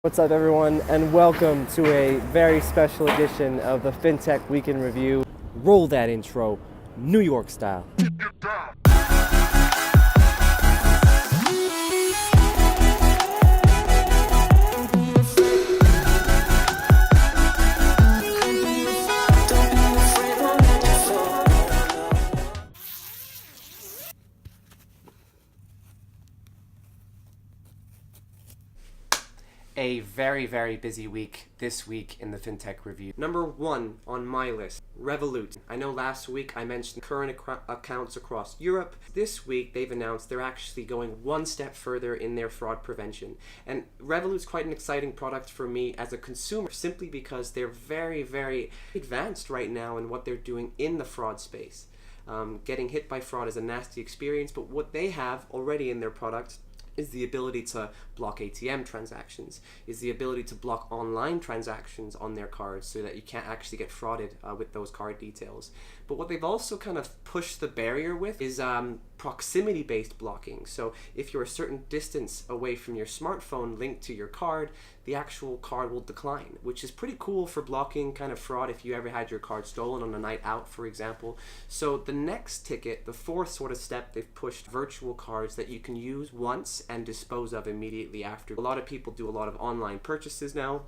What's up, everyone, and welcome to a very special edition of the Fintech Week in Review. Roll that intro, New York style. A very busy week this week in the Fintech Review. Number one on my list, Revolut. I know last week I mentioned current accounts across Europe. This week they've announced they're actually going one step further in their fraud prevention. And Revolut's quite an exciting product for me as a consumer, simply because they're very advanced right now in what they're doing in the fraud space. Getting hit by fraud is a nasty experience, but what they have already in their product is the ability to block ATM transactions, is the ability to block online transactions on their cards so that you can't actually get frauded with those card details. But what they've also kind of pushed the barrier with is proximity-based blocking. So if you're a certain distance away from your smartphone linked to your card, the actual card will decline, which is pretty cool for blocking kind of fraud if you ever had your card stolen on a night out, for example. So the next ticket, the fourth sort of step, they've pushed virtual cards that you can use once and dispose of immediately after. A lot of people do a lot of online purchases now.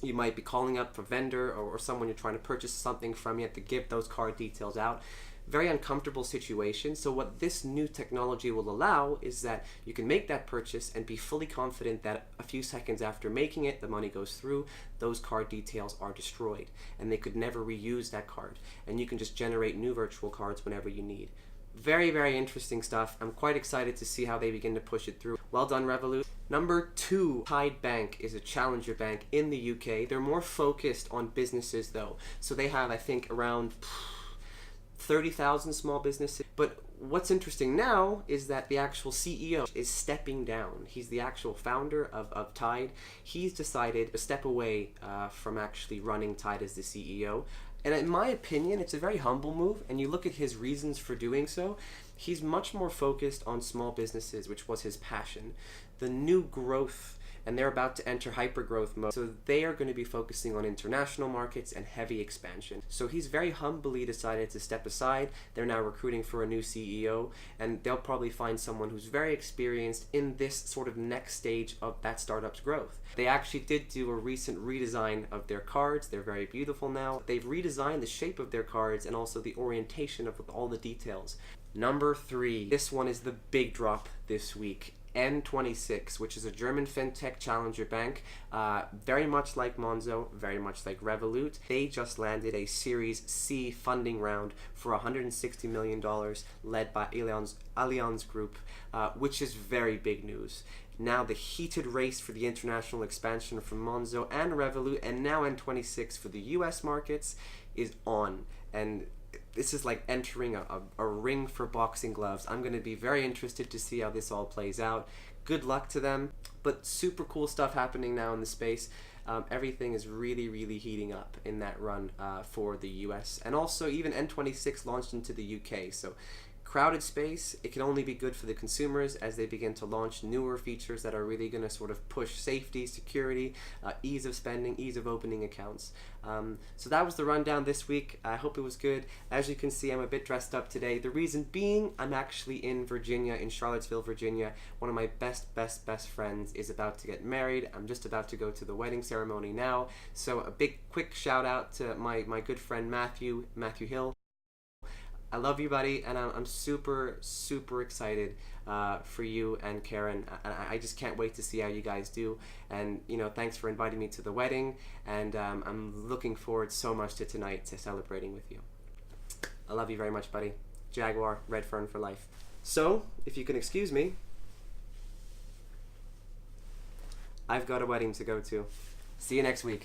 You might be calling up a vendor or someone you're trying to purchase something from. You have to give those card details out. Very uncomfortable situation. So what this new technology will allow is that you can make that purchase and be fully confident that a few seconds after making it, the money goes through, those card details are destroyed, and they could never reuse that card. And you can just generate new virtual cards whenever you need. Very interesting stuff. I'm quite excited to see how they begin to push it through. Well done, Revolut. Number two, Tide Bank is a challenger bank in the UK. They're more focused on businesses though. So they have, I think, around 30,000 small businesses. But what's interesting now is that the actual CEO is stepping down. He's the actual founder of Tide. He's decided to step away from actually running Tide as the CEO. And in my opinion, it's a very humble move, and you look at his reasons for doing so, he's much more focused on small businesses, which was his passion. The new growth, and they're about to enter hyper-growth mode, so they are going to be focusing on international markets and heavy expansion. So he's very humbly decided to step aside. They're now recruiting for a new CEO, and they'll probably find someone who's very experienced in this sort of next stage of that startup's growth. They actually did do a recent redesign of their cards. They're very beautiful now. They've redesigned the shape of their cards and also the orientation of all the details. Number three, this one is the big drop this week. N26, which is a German fintech challenger bank, very much like Monzo, very much like Revolut. They just landed a Series C funding round for $160 million led by Allianz Group, which is very big news. Now the heated race for the international expansion from Monzo and Revolut, and now N26 for the US markets, is on. And this is like entering a ring for boxing gloves. I'm going to be very interested to see how this all plays out. Good luck to them, but super cool stuff happening now in the space. Everything is really heating up in that run for the US. And also even N26 launched into the UK. So crowded space, it can only be good for the consumers as they begin to launch newer features that are really going to sort of push safety, security, ease of spending, ease of opening accounts. So that was the rundown this week. I hope it was good. As you can see, I'm a bit dressed up today. The reason being, I'm actually in Virginia, in Charlottesville, Virginia. One of my best friends is about to get married. I'm just about to go to the wedding ceremony now. So a big quick shout out to my good friend Matthew Hill. I love you, buddy, and I'm super excited for you and Karen. I just can't wait to see how you guys do. And thanks for inviting me to the wedding, and I'm looking forward so much to tonight, to celebrating with you. I love you very much, buddy. Jaguar, Red Fern for life. So, if you can excuse me, I've got a wedding to go to. See you next week.